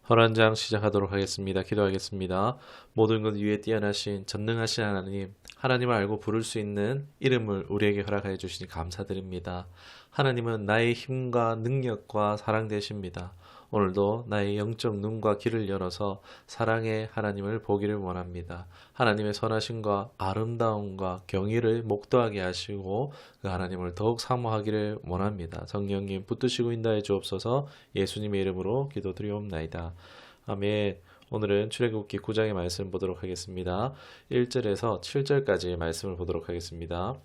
헌환장 시작하도록 하겠습니다. 기도하겠습니다. 모든 것 위에 뛰어나신 전능하신 하나님, 하나님을 알고 부를 수 있는 이름을 우리에게 허락하여 주시니 감사드립니다. 하나님은 나의 힘과 능력과 사랑 되십니다. 오늘도 나의 영적 눈과 귀를 열어서 사랑의 하나님을 보기를 원합니다. 하나님의 선하심과 아름다움과 경의를 목도하게 하시고 그 하나님을 더욱 사모하기를 원합니다. 성령님 붙드시고 인도해 주옵소서. 예수님의 이름으로 기도드리옵나이다. 아멘. 오늘은 출애굽기 9장의 말씀 보도록 하겠습니다. 1절에서 7절까지 말씀을 보도록 하겠습니다.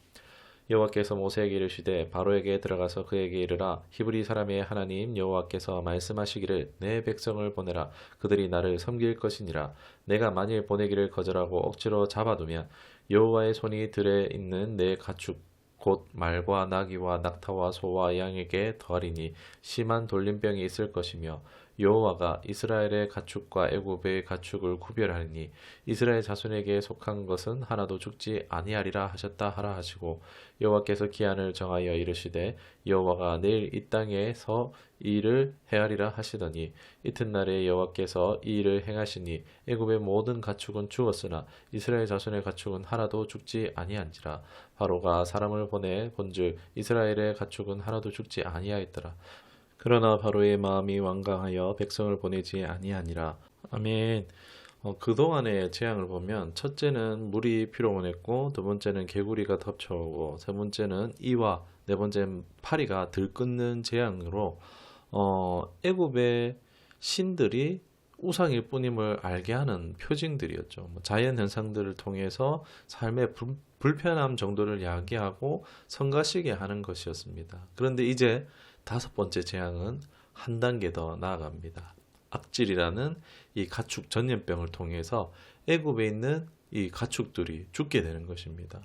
여호와께서 모세에게 이르시되 바로에게 들어가서 그에게 이르라. 히브리 사람의 하나님 여호와께서 말씀하시기를 내 백성을 보내라. 그들이 나를 섬길 것이니라. 내가 만일 보내기를 거절하고 억지로 잡아두면 여호와의 손이 들에 있는 내 가축 곧 말과 나귀와 낙타와 소와 양에게 더하리니 심한 돌림병이 있을 것이며 여호와가 이스라엘의 가축과 애굽의 가축을 구별하리니 이스라엘 자손에게 속한 것은 하나도 죽지 아니하리라 하셨다 하라 하시고 여호와께서 기한을 정하여 이르시되 여호와가 내일 이 땅에서 이 일을 헤아리라 하시더니 이튿날에 여호와께서 이 일을 행하시니 애굽의 모든 가축은 죽었으나 이스라엘 자손의 가축은 하나도 죽지 아니한지라. 바로가 사람을 보내 본즉 이스라엘의 가축은 하나도 죽지 아니하였더라. 그러나 바로의 마음이 완강하여 백성을 보내지 아니하니라. 아멘. 그동안의 재앙을 보면 첫째는 물이 피로원했고 두 번째는 개구리가 덮쳐오고 세 번째는 이와 네 번째는 파리가 들끓는 재앙으로 애굽의 신들이 우상일 뿐임을 알게 하는 표징들이었죠. 자연 현상들을 통해서 삶의 불편함 정도를 야기하고 성가시게 하는 것이었습니다. 그런데 이제 다섯 번째 재앙은 한 단계 더 나아갑니다. 악질이라는 이 가축 전염병을 통해서 애굽에 있는 이 가축들이 죽게 되는 것입니다.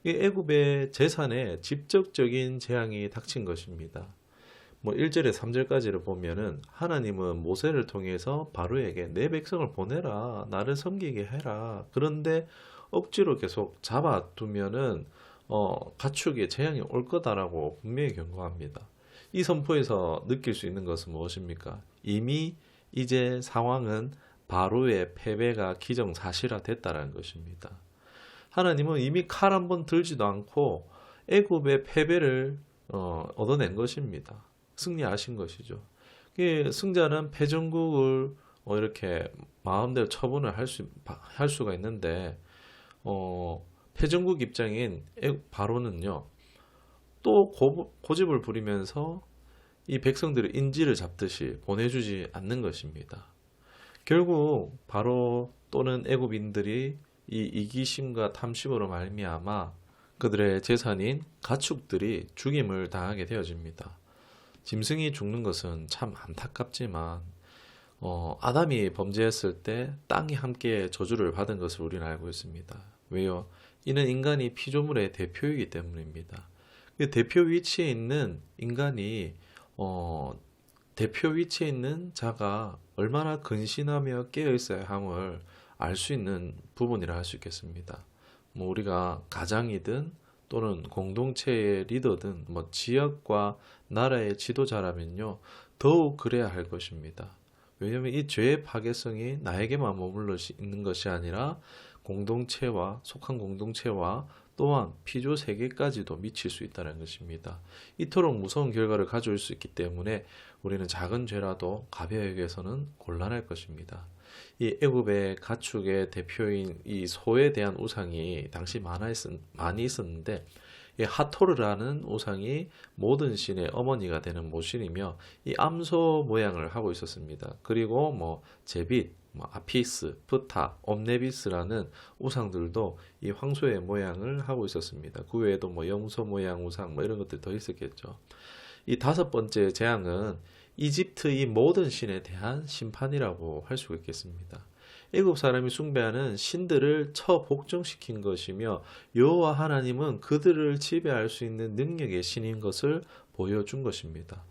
이 애굽의 재산에 직접적인 재앙이 닥친 것입니다. 1절에 3절까지를 보면은 하나님은 모세를 통해서 바로에게 내 백성을 보내라. 나를 섬기게 해라. 그런데 억지로 계속 잡아두면은 가축에 재앙이 올 거다라고 분명히 경고합니다. 이 선포에서 느낄 수 있는 것은 무엇입니까? 이미 이제 상황은 바로의 패배가 기정사실화됐다는 것입니다. 하나님은 이미 칼 한 번 들지도 않고 애굽의 패배를 얻어낸 것입니다. 승리하신 것이죠. 승자는 패전국을 이렇게 마음대로 처분을 할 수가 있는데 패전국 입장인 바로는요. 또 고집을 부리면서 이 백성들을 인질을 잡듯이 보내주지 않는 것입니다. 결국 바로 또는 애굽인들이 이 이기심과 탐심으로 말미암아 그들의 재산인 가축들이 죽임을 당하게 되어집니다. 짐승이 죽는 것은 참 안타깝지만 아담이 범죄했을 때 땅이 함께 저주를 받은 것을 우리는 알고 있습니다. 왜요? 이는 인간이 피조물의 대표이기 때문입니다. 대표 위치에 있는 인간이 대표 위치에 있는 자가 얼마나 근신하며 깨어 있어야 함을 알 수 있는 부분이라 할 수 있겠습니다. 우리가 가장이든 또는 공동체의 리더든 지역과 나라의 지도자라면요 더욱 그래야 할 것입니다. 왜냐하면 이 죄의 파괴성이 나에게만 머물러 있는 것이 아니라 공동체와 속한 공동체와 또한 피조 세계까지도 미칠 수 있다는 것입니다. 이토록 무서운 결과를 가져올 수 있기 때문에 우리는 작은 죄라도 가벼이 여겨서는 곤란할 것입니다. 이 애굽의 가축의 대표인 이 소에 대한 우상이 당시 많이 있었는데 이 하토르라는 우상이 모든 신의 어머니가 되는 모신이며 이 암소 모양을 하고 있었습니다. 그리고 제빗, 아피스, 프타, 옴네비스라는 우상들도 이 황소의 모양을 하고 있었습니다. 그 외에도 염소 모양 우상 이런 것들이 더 있었겠죠. 이 다섯 번째 재앙은 이집트의 모든 신에 대한 심판이라고 할 수가 있겠습니다. 애굽 사람이 숭배하는 신들을 처복종시킨 것이며 여호와 하나님은 그들을 지배할 수 있는 능력의 신인 것을 보여준 것입니다.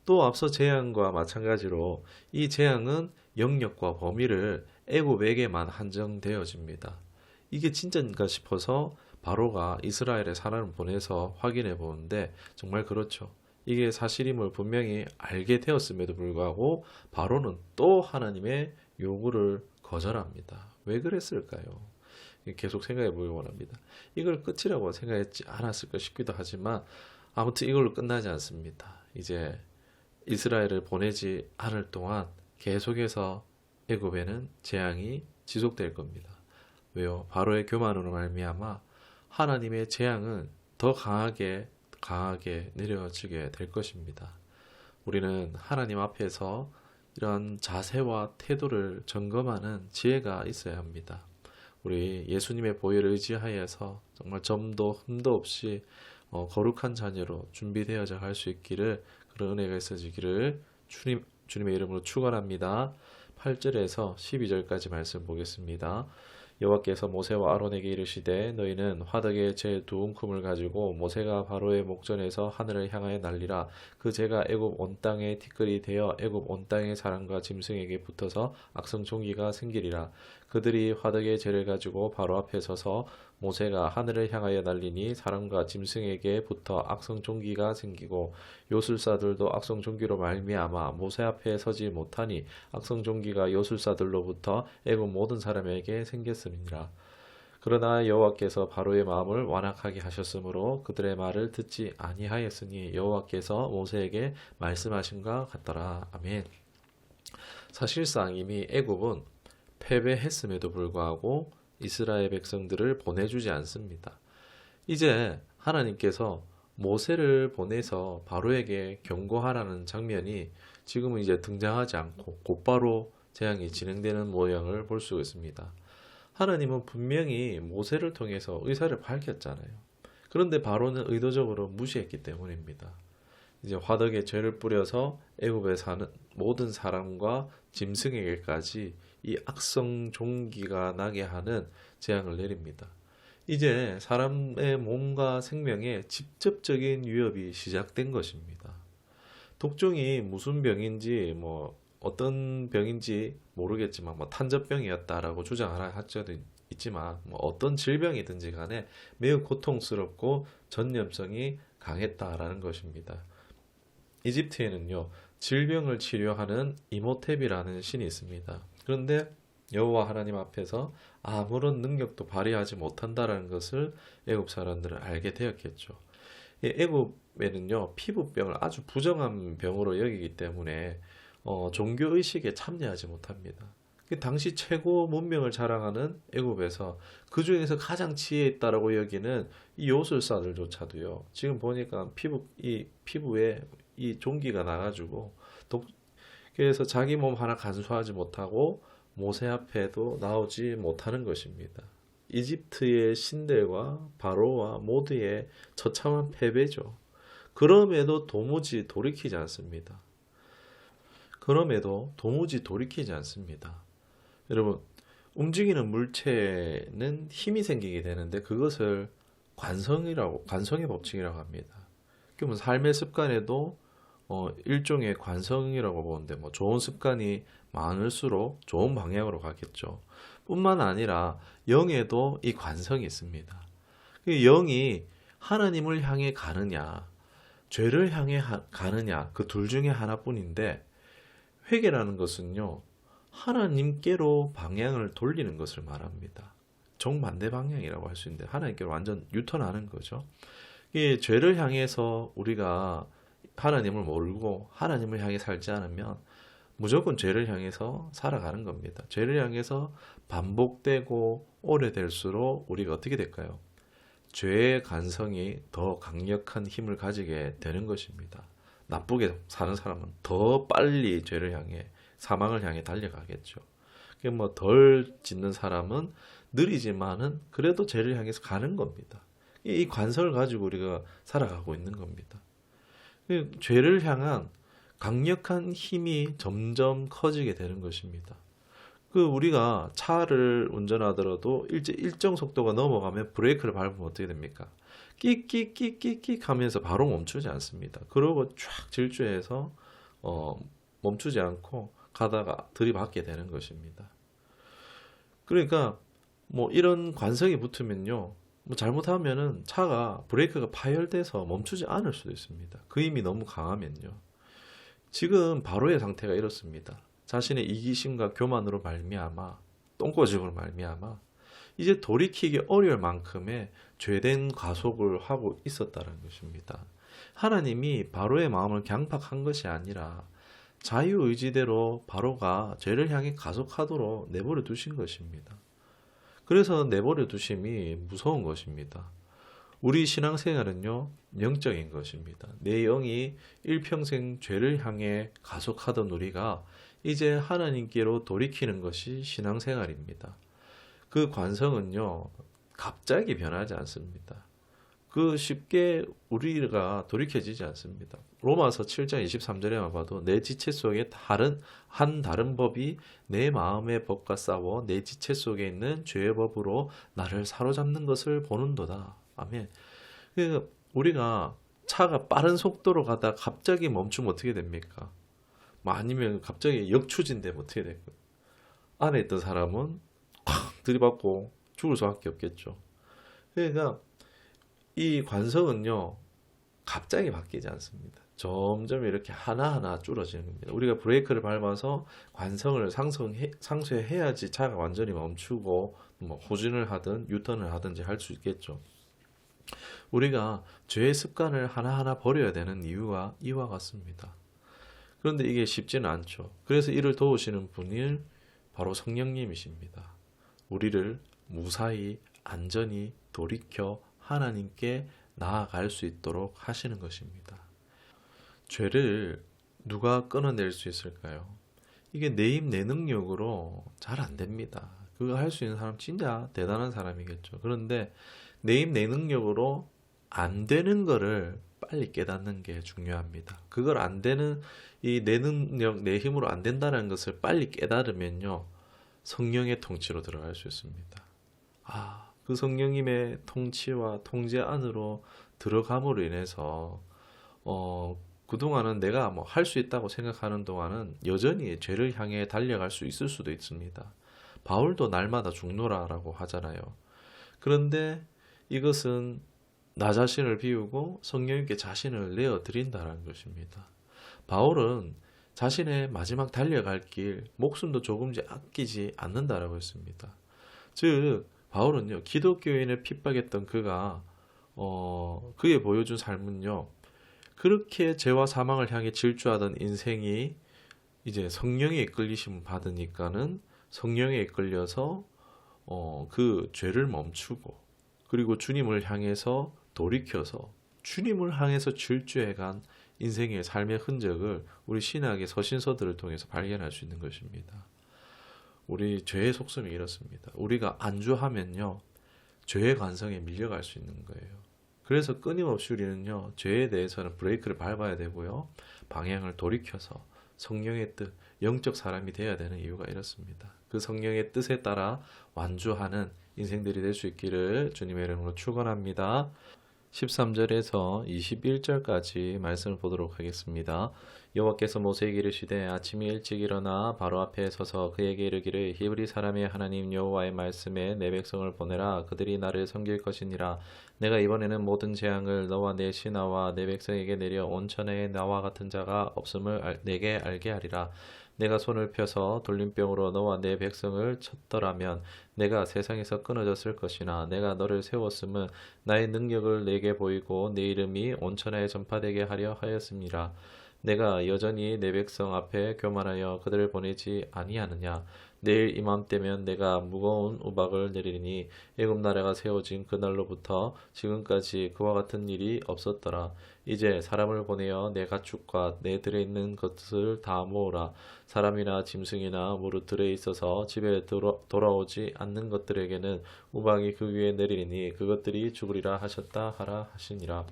또 앞서 재앙과 마찬가지로 이 재앙은 영역과 범위를 애굽에게만 한정되어집니다. 이게 진짜인가 싶어서 바로가 이스라엘에 사람을 보내서 확인해 보는데 정말 그렇죠. 이게 사실임을 분명히 알게 되었음에도 불구하고 바로는 또 하나님의 요구를 거절합니다. 왜 그랬을까요? 계속 생각해 보기 원합니다. 이걸 끝이라고 생각했지 않았을까 싶기도 하지만 아무튼 이걸로 끝나지 않습니다. 이제 이스라엘을 보내지 않을 동안 계속해서 애굽에는 재앙이 지속될 겁니다. 왜요? 바로의 교만으로 말미암아 하나님의 재앙은 더 강하게 내려지게 될 것입니다. 우리는 하나님 앞에서 이런 자세와 태도를 점검하는 지혜가 있어야 합니다. 우리 예수님의 보혈을 의지하여서 정말 점도 흠도 없이 거룩한 자녀로 준비되어져 갈 수 있기를, 그런 은혜가 있어지기를 주님의 이름으로 축원합니다. 8절에서 12절까지 말씀 보겠습니다. 여호와께서 모세와 아론에게 이르시되 너희는 화덕에 재 두 움큼을 가지고 모세가 바로의 목전에서 하늘을 향하여 날리라. 그 재가 애굽 온 땅에 티끌이 되어 애굽 온 땅의 사람과 짐승에게 붙어서 악성 종기가 생기리라. 그들이 화덕의 재를 가지고 바로 앞에 서서 모세가 하늘을 향하여 날리니 사람과 짐승에게 붙어 악성 종기가 생기고 요술사들도 악성 종기로 말미암아 모세 앞에 서지 못하니 악성 종기가 요술사들로부터 애굽 모든 사람에게 생겼음이니라. 그러나 여호와께서 바로의 마음을 완악하게 하셨으므로 그들의 말을 듣지 아니하였으니 여호와께서 모세에게 말씀하신과 같더라. 아멘. 사실상 이미 애굽은 패배했음에도 불구하고 이스라엘 백성들을 보내주지 않습니다. 이제 하나님께서 모세를 보내서 바로에게 경고하라는 장면이 지금은 이제 등장하지 않고 곧바로 재앙이 진행되는 모양을 볼 수 있습니다. 하나님은 분명히 모세를 통해서 의사를 밝혔잖아요. 그런데 바로는 의도적으로 무시했기 때문입니다. 이제 화덕에 죄를 뿌려서 애굽에 사는 모든 사람과 짐승에게까지 이 악성 종기가 나게 하는 재앙을 내립니다. 이제 사람의 몸과 생명에 직접적인 위협이 시작된 것입니다. 독종이 무슨 병인지 어떤 병인지 모르겠지만 탄저병이었다라고 주장하는 학자도 있지만 어떤 질병이든지 간에 매우 고통스럽고 전염성이 강했다라는 것입니다. 이집트에는요, 질병을 치료하는 이모텝이라는 신이 있습니다. 그런데 여호와 하나님 앞에서 아무런 능력도 발휘하지 못한다라는 것을 애굽 사람들은 알게 되었겠죠. 애굽에는요, 피부병을 아주 부정한 병으로 여기기 때문에 종교의식에 참여하지 못합니다. 당시 최고 문명을 자랑하는 애굽에서 그 중에서 가장 지혜 있다라고 여기는 이 요술사들조차도요, 지금 보니까 피부에 이 종기가 나가지고 그래서 자기 몸 하나 간수하지 못하고 모세 앞에도 나오지 못하는 것입니다. 이집트의 신들과 바로와 모두의 처참한 패배죠. 그럼에도 도무지 돌이키지 않습니다. 여러분, 움직이는 물체는 힘이 생기게 되는데 그것을 관성의 법칙이라고 합니다. 그러면 삶의 습관에도 일종의 관성이라고 보는데 좋은 습관이 많을수록 좋은 방향으로 가겠죠. 뿐만 아니라 영에도 이 관성이 있습니다. 영이 하나님을 향해 가느냐, 죄를 향해 가느냐, 그 둘 중에 하나뿐인데 회개라는 것은요, 하나님께로 방향을 돌리는 것을 말합니다. 정반대 방향이라고 할 수 있는데 하나님께로 완전 유턴하는 거죠. 이 죄를 향해서 우리가 하나님을 모르고 하나님을 향해 살지 않으면 무조건 죄를 향해서 살아가는 겁니다. 죄를 향해서 반복되고 오래될수록 우리가 어떻게 될까요? 죄의 간성이 더 강력한 힘을 가지게 되는 것입니다. 나쁘게 사는 사람은 더 빨리 죄를 향해, 사망을 향해 달려가겠죠. 덜 짓는 사람은 느리지만은 그래도 죄를 향해서 가는 겁니다. 이 관성을 가지고 우리가 살아가고 있는 겁니다. 죄를 향한 강력한 힘이 점점 커지게 되는 것입니다. 우리가 차를 운전하더라도 일정 속도가 넘어가면 브레이크를 밟으면 어떻게 됩니까? 끽끽끽끽끽 하면서 바로 멈추지 않습니다. 그러고 쫙 질주해서 멈추지 않고 가다가 들이받게 되는 것입니다. 그러니까 이런 관성이 붙으면요, 뭐 잘못하면은 차가 브레이크가 파열돼서 멈추지 않을 수도 있습니다. 그 힘이 너무 강하면요. 지금 바로의 상태가 이렇습니다. 자신의 이기심과 교만으로 말미암아 똥꼬집으로 말미암아 이제 돌이키기 어려울 만큼의 죄된 과속을 하고 있었다는 것입니다. 하나님이 바로의 마음을 강팍한 것이 아니라 자유의지대로 바로가 죄를 향해 가속하도록 내버려 두신 것입니다. 그래서 내버려 두심이 무서운 것입니다. 우리 신앙생활은요, 영적인 것입니다. 내 영이 일평생 죄를 향해 가속하던 우리가 이제 하나님께로 돌이키는 것이 신앙생활입니다. 그 관성은요, 갑자기 변하지 않습니다. 그 쉽게 우리가 돌이켜지지 않습니다. 로마서 7장 23절에만 봐도 내 지체 속에 다른 법이 내 마음의 법과 싸워 내 지체 속에 있는 죄의 법으로 나를 사로잡는 것을 보는도다. 아멘. 그러니까 우리가 차가 빠른 속도로 가다 갑자기 멈추면 어떻게 됩니까? 뭐 아니면 갑자기 역추진되면 어떻게 될까요? 안에 있던 사람은 콱 들이받고 죽을 수밖에 없겠죠. 그러니까 이 관성은요, 갑자기 바뀌지 않습니다. 점점 이렇게 하나하나 줄어지는 겁니다. 우리가 브레이크를 밟아서 관성을 상쇄해야지 차가 완전히 멈추고 뭐 후진을 하든 유턴을 하든지 할 수 있겠죠. 우리가 죄의 습관을 하나하나 버려야 되는 이유가 이와 같습니다. 그런데 이게 쉽지는 않죠. 그래서 이를 도우시는 분이 바로 성령님이십니다. 우리를 무사히 안전히 돌이켜 하나님께 나아갈 수 있도록 하시는 것입니다. 죄를 누가 끊어낼 수 있을까요? 이게 내 힘, 내 능력으로 잘 안 됩니다. 그거 할 수 있는 사람 진짜 대단한 사람이겠죠. 그런데 내 힘, 내 능력으로 안 되는 거를 빨리 깨닫는 게 중요합니다. 그걸 안 되는, 이 내 능력, 내 힘으로 안 된다는 것을 빨리 깨달으면요, 성령의 통치로 들어갈 수 있습니다. 그 성령님의 통치와 통제 안으로 들어감으로 인해서 그동안은 내가 뭐 할 수 있다고 생각하는 동안은 여전히 죄를 향해 달려갈 수 있을 수도 있습니다. 바울도 날마다 죽노라라고 하잖아요. 그런데 이것은 나 자신을 비우고 성령님께 자신을 내어드린다는 것입니다. 바울은 자신의 마지막 달려갈 길 목숨도 조금씩 아끼지 않는다라고 했습니다. 즉 바울은요, 기독교인을 핍박했던 그가 그에 보여준 삶은요, 그렇게 죄와 사망을 향해 질주하던 인생이 이제 성령에 이끌리심 받으니까는 성령에 이끌려서 그 죄를 멈추고 그리고 주님을 향해서 돌이켜서 주님을 향해서 질주해간 인생의 삶의 흔적을 우리 신학의 서신서들을 통해서 발견할 수 있는 것입니다. 우리 죄의 속성이 이렇습니다. 우리가 안주하면요, 죄의 관성에 밀려갈 수 있는 거예요. 그래서 끊임없이 우리는요, 죄에 대해서는 브레이크를 밟아야 되고요, 방향을 돌이켜서 성령의 뜻, 영적 사람이 되어야 되는 이유가 이렇습니다. 그 성령의 뜻에 따라 완주하는 인생들이 될 수 있기를 주님의 이름으로 축원합니다. 13절에서 21절까지 말씀을 보도록 하겠습니다. 여호와께서 모세에게 이르시되 아침에 일찍 일어나 바로 앞에 서서 그에게 이르기를 히브리 사람의 하나님 여호와의 말씀에 내 백성을 보내라. 그들이 나를 섬길 것이니라. 내가 이번에는 모든 재앙을 너와 내 신하와 내 백성에게 내려 온천에 나와 같은 자가 없음을 내게 알게 하리라. 내가 손을 펴서 돌림병으로 너와 내 백성을 쳤더라면 내가 세상에서 끊어졌을 것이나 내가 너를 세웠음은 나의 능력을 내게 보이고 내 이름이 온천하에 전파되게 하려 하였습니다. 내가 여전히 내 백성 앞에 교만하여 그들을 보내지 아니하느냐. 내일 이맘때면 내가 무거운 우박을 내리니 애굽 나라가 세워진 그날로부터 지금까지 그와 같은 일이 없었더라. 이제 사람을 보내어 내 가축과 내 들에 있는 것을 다 모으라. 사람이나 짐승이나 무릇 들에 있어서 집에 돌아오지 않는 것들에게는 우박이 그 위에 내리니 그것들이 죽으리라 하셨다 하라 하시니라.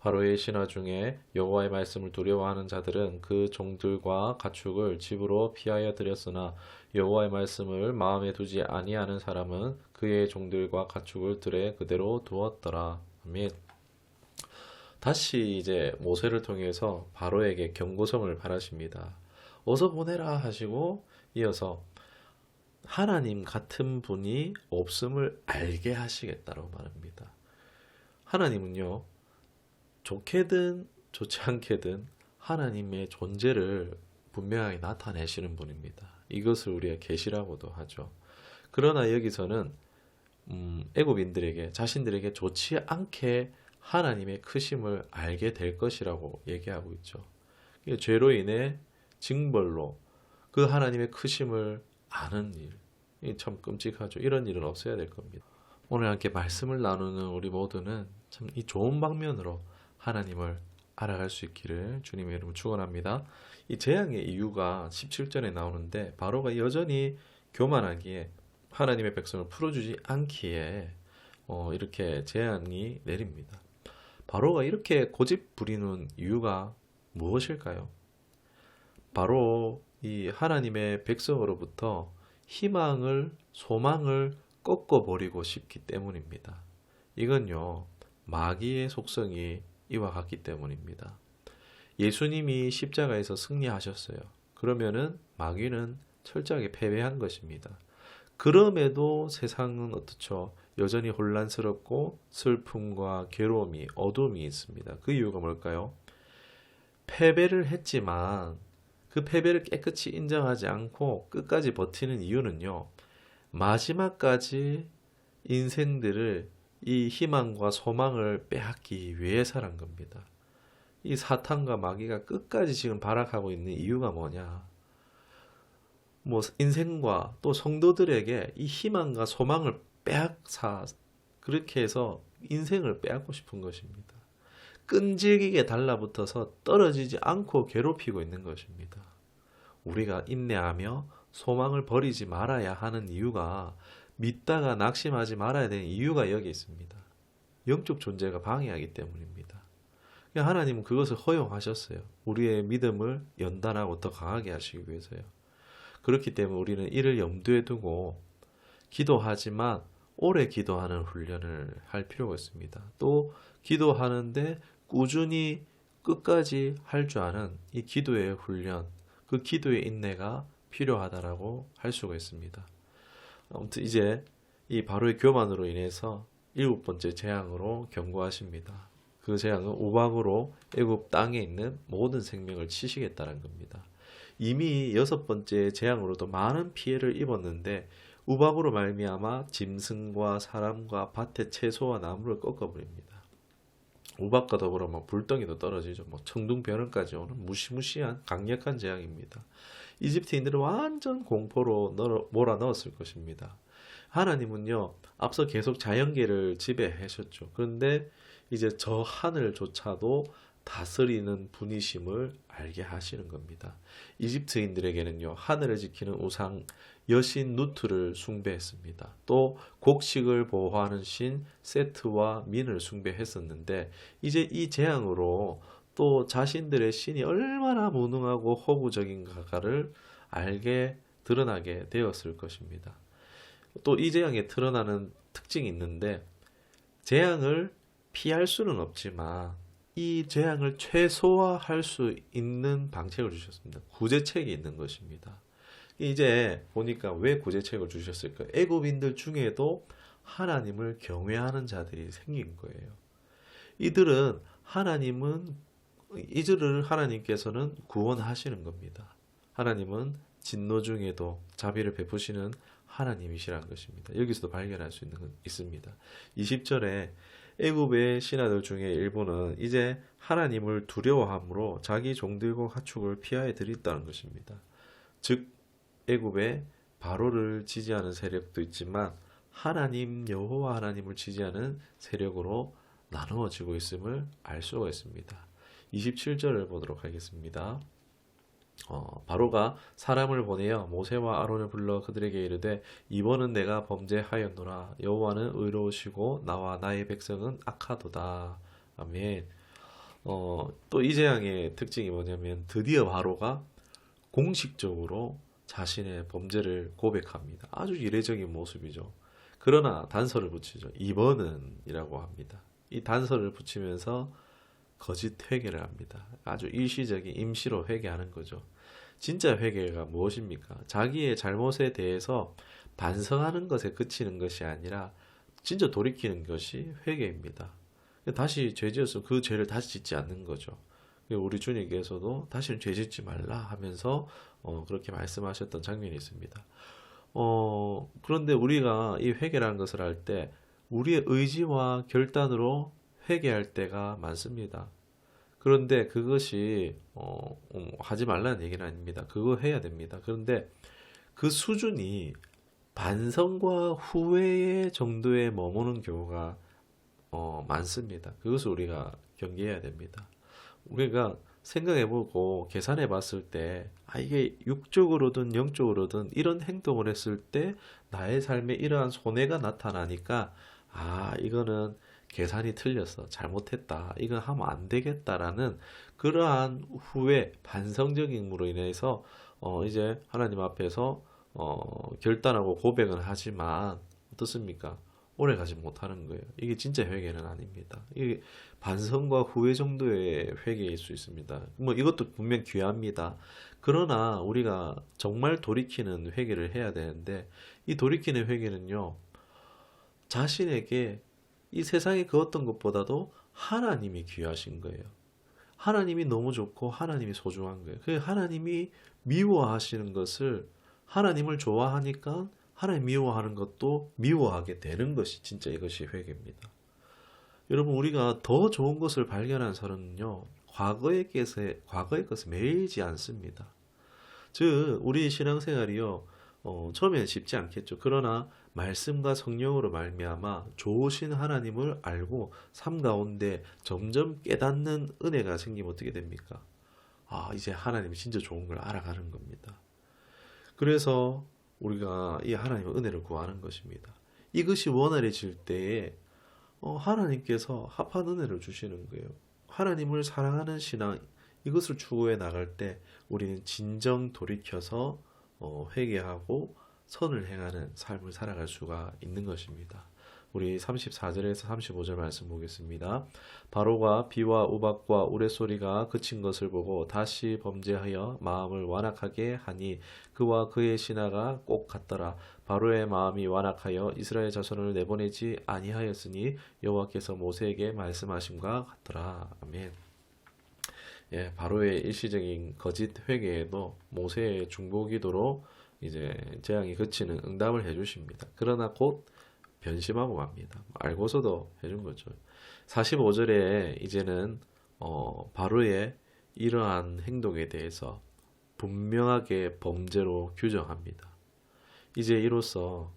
바로의 신하 중에 여호와의 말씀을 두려워하는 자들은 그 종들과 가축을 집으로 피하여 들였으나 여호와의 말씀을 마음에 두지 아니하는 사람은 그의 종들과 가축을 들에 그대로 두었더라. 아멘. 다시 이제 모세를 통해서 바로에게 경고성을 바라십니다. 어서 보내라 하시고 이어서 하나님 같은 분이 없음을 알게 하시겠다고 말합니다. 하나님은요, 좋게든 좋지 않게든 하나님의 존재를 분명하게 나타내시는 분입니다. 이것을 우리가 계시라고도 하죠. 그러나 여기서는 애굽인들에게 자신들에게 좋지 않게 하나님의 크심을 알게 될 것이라고 얘기하고 있죠. 죄로 인해 징벌로 그 하나님의 크심을 아는 일, 이참 끔찍하죠. 이런 일은 없어야 될 겁니다. 오늘 함께 말씀을 나누는 우리 모두는 참 이 좋은 방면으로 하나님을 알아갈 수 있기를 주님의 이름으로 축원합니다. 이 재앙의 이유가 17절에 나오는데 바로가 여전히 교만하기에 하나님의 백성을 풀어주지 않기에 이렇게 재앙이 내립니다. 바로가 이렇게 고집 부리는 이유가 무엇일까요? 바로 이 하나님의 백성으로부터 희망을, 소망을 꺾어버리고 싶기 때문입니다. 이건요, 마귀의 속성이 이와 같기 때문입니다. 예수님이 십자가에서 승리하셨어요. 그러면은 마귀는 철저하게 패배한 것입니다. 그럼에도 세상은 어떻죠? 여전히 혼란스럽고 슬픔과 괴로움이, 어둠이 있습니다. 그 이유가 뭘까요? 패배를 했지만 그 패배를 깨끗이 인정하지 않고 끝까지 버티는 이유는요. 마지막까지 인생들을 이 희망과 소망을 빼앗기 위해서란 겁니다. 이 사탄과 마귀가 끝까지 지금 발악하고 있는 이유가 뭐냐? 뭐 인생과 또 성도들에게 이 희망과 소망을 빼앗아 그렇게 해서 인생을 빼앗고 싶은 것입니다. 끈질기게 달라붙어서 떨어지지 않고 괴롭히고 있는 것입니다. 우리가 인내하며 소망을 버리지 말아야 하는 이유가 믿다가 낙심하지 말아야 되는 이유가 여기 있습니다. 영적 존재가 방해하기 때문입니다. 하나님은 그것을 허용하셨어요. 우리의 믿음을 연단하고 더 강하게 하시기 위해서요. 그렇기 때문에 우리는 이를 염두에 두고 기도하지만 오래 기도하는 훈련을 할 필요가 있습니다. 또 기도하는데 꾸준히 끝까지 할 줄 아는 이 기도의 훈련, 그 기도의 인내가 필요하다라고 할 수가 있습니다. 아무튼 이제 이 바로의 교만으로 인해서 7번째 재앙으로 경고하십니다. 그 재앙은 우박으로 애굽 땅에 있는 모든 생명을 치시겠다는 겁니다. 이미 6번째 재앙으로도 많은 피해를 입었는데 우박으로 말미암아 짐승과 사람과 밭의 채소와 나무를 꺾어버립니다. 우박과 더불어 불덩이도 떨어지죠. 청둥변형까지 오는 무시무시한 강력한 재앙입니다. 이집트인들은 완전 공포로 몰아넣었을 것입니다. 하나님은요, 앞서 계속 자연계를 지배하셨죠. 그런데 이제 저 하늘조차도 다스리는 분이심을 알게 하시는 겁니다. 이집트인들에게는요, 하늘을 지키는 우상 여신 누트를 숭배했습니다. 또 곡식을 보호하는 신 세트와 민을 숭배했었는데 이제 이 재앙으로 또 자신들의 신이 얼마나 무능하고 허구적인가를 알게 드러나게 되었을 것입니다. 또 이 재앙에 드러나는 특징이 있는데 재앙을 피할 수는 없지만 이 재앙을 최소화할 수 있는 방책을 주셨습니다. 구제책이 있는 것입니다. 이제 보니까 왜 구제책을 주셨을까요? 애굽인들 중에도 하나님을 경외하는 자들이 생긴 거예요. 이들을 하나님께서는 구원하시는 겁니다. 하나님은 진노 중에도 자비를 베푸시는 하나님이시라는 것입니다. 여기서도 발견할 수 있는 건 있습니다. 20절에 애굽의 신하들 중에 일부는 이제 하나님을 두려워함으로 자기 종들과 가축을 피하여 드렸다는 것입니다. 즉 애굽의 바로를 지지하는 세력도 있지만 하나님 여호와 하나님을 지지하는 세력으로 나누어지고 있음을 알 수가 있습니다. 27절을 보도록 하겠습니다. 바로가 사람을 보내어 모세와 아론을 불러 그들에게 이르되 이번은 내가 범죄하였노라. 여호와는 의로우시고 나와 나의 백성은 악하도다. 아멘. 또 이 재앙의 특징이 뭐냐면 드디어 바로가 공식적으로 자신의 범죄를 고백합니다. 아주 이례적인 모습이죠. 그러나 단서를 붙이죠. 이번은 이라고 합니다. 이 단서를 붙이면서 거짓 회개를 합니다. 아주 일시적인 임시로 회개하는 거죠. 진짜 회개가 무엇입니까? 자기의 잘못에 대해서 반성하는 것에 그치는 것이 아니라 진짜 돌이키는 것이 회개입니다. 다시 죄 지었으면 그 죄를 다시 짓지 않는 거죠. 우리 주님께서도 다시는 죄 짓지 말라 하면서 그렇게 말씀하셨던 장면이 있습니다. 그런데 우리가 이 회개라는 것을 할 때 우리의 의지와 결단으로 회개할 때가 많습니다. 그런데 그것이 하지 말라는 얘기는 아닙니다. 그거 해야 됩니다. 그런데 그 수준이 반성과 후회 정도에 머무는 경우가 많습니다. 그것을 우리가 경계해야 됩니다. 우리가 생각해보고 계산해봤을 때, 이게 육적으로든 영적으로든 이런 행동을 했을 때 나의 삶에 이러한 손해가 나타나니까, 이거는 계산이 틀렸어. 잘못했다. 이건 하면 안 되겠다라는 그러한 후회, 반성적인으로 인해서 이제 하나님 앞에서 결단하고 고백은 하지만 어떻습니까? 오래 가지 못하는 거예요. 이게 진짜 회개는 아닙니다. 이게 반성과 후회 정도의 회개일 수 있습니다. 뭐 이것도 분명 귀합니다. 그러나 우리가 정말 돌이키는 회개를 해야 되는데 이 돌이키는 회개는요. 자신에게 이 세상의 그 어떤 것보다도 하나님이 귀하신 거예요. 하나님이 너무 좋고 하나님이 소중한 거예요. 그 하나님이 미워하시는 것을 하나님을 좋아하니까 하나님 미워하는 것도 미워하게 되는 것이 진짜 이것이 회개입니다. 여러분 우리가 더 좋은 것을 발견한 사람은요. 과거의 것에 매이지 않습니다. 즉 우리 신앙생활이요. 처음에는 쉽지 않겠죠. 그러나 말씀과 성령으로 말미암아 좋으신 하나님을 알고 삶 가운데 점점 깨닫는 은혜가 생기면 어떻게 됩니까? 이제 하나님이 진짜 좋은 걸 알아가는 겁니다. 그래서 우리가 이 하나님의 은혜를 구하는 것입니다. 이것이 원활해질 때에 하나님께서 합한 은혜를 주시는 거예요. 하나님을 사랑하는 신앙 이것을 추구해 나갈 때 우리는 진정 돌이켜서 회개하고 선을 행하는 삶을 살아갈 수가 있는 것입니다. 우리 34절에서 35절 말씀 보겠습니다. 바로가 비와 우박과 우레소리가 그친 것을 보고 다시 범죄하여 마음을 완악하게 하니 그와 그의 신하가 꼭 같더라. 바로의 마음이 완악하여 이스라엘 자손을 내보내지 아니하였으니 여호와께서 모세에게 말씀하심과 같더라. 아멘. 예, 바로의 일시적인 거짓 회개에도 모세의 중보기도로 이제 재앙이 그치는 응답을 해주십니다. 그러나 곧 변심하고 맙니다. 알고서도 해준 거죠. 45절에 이제는 바로의 이러한 행동에 대해서 분명하게 범죄로 규정합니다. 이제 이로써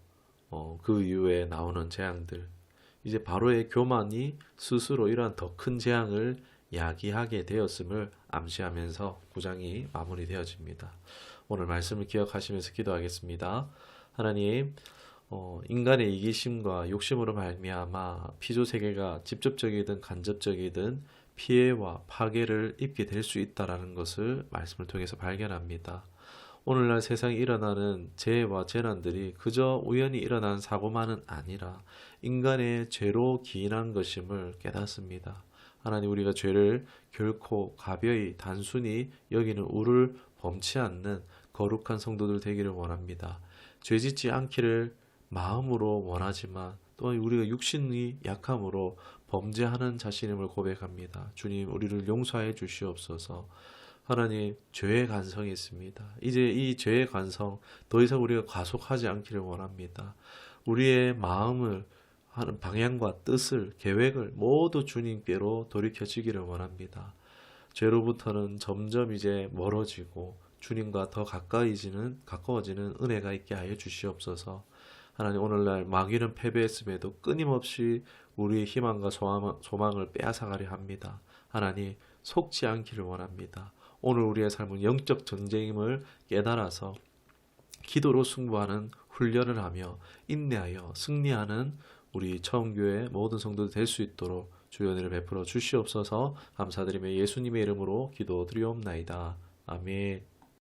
그 이후에 나오는 재앙들, 이제 바로의 교만이 스스로 이러한 더 큰 재앙을 야기하게 되었음을 암시하면서 9장이 마무리되어집니다. 오늘 말씀을 기억하시면서 기도하겠습니다. 하나님, 인간의 이기심과 욕심으로 말미암아 피조 세계가 직접적이든 간접적이든 피해와 파괴를 입게 될 수 있다라는 것을 말씀을 통해서 발견합니다. 오늘날 세상에 일어나는 재해와 재난들이 그저 우연히 일어난 사고만은 아니라 인간의 죄로 기인한 것임을 깨닫습니다. 하나님, 우리가 죄를 결코 가벼이 단순히 여기는 우를 범치 않는 거룩한 성도들 되기를 원합니다. 죄짓지 않기를 마음으로 원하지만 또한 우리가 육신이 약함으로 범죄하는 자신임을 고백합니다. 주님, 우리를 용서해 주시옵소서. 하나님, 죄의 간성이 있습니다. 이제 이 죄의 간성 더 이상 우리가 과속하지 않기를 원합니다. 우리의 마음을 하는 방향과 뜻을, 계획을 모두 주님께로 돌이켜지기를 원합니다. 죄로부터는 점점 이제 멀어지고 주님과 더 가까워지는 은혜가 있게 하여 주시옵소서. 하나님, 오늘날 마귀는 패배했음에도 끊임없이 우리의 희망과 소망을 빼앗아가려 합니다. 하나님, 속지 않기를 원합니다. 오늘 우리의 삶은 영적 전쟁임을 깨달아서 기도로 승부하는 훈련을 하며 인내하여 승리하는 우리 처음교회 모든 성도들 될 수 있도록 주의 은혜를 베풀어 주시옵소서. 감사드리며 예수님의 이름으로 기도드리옵나이다. 아멘.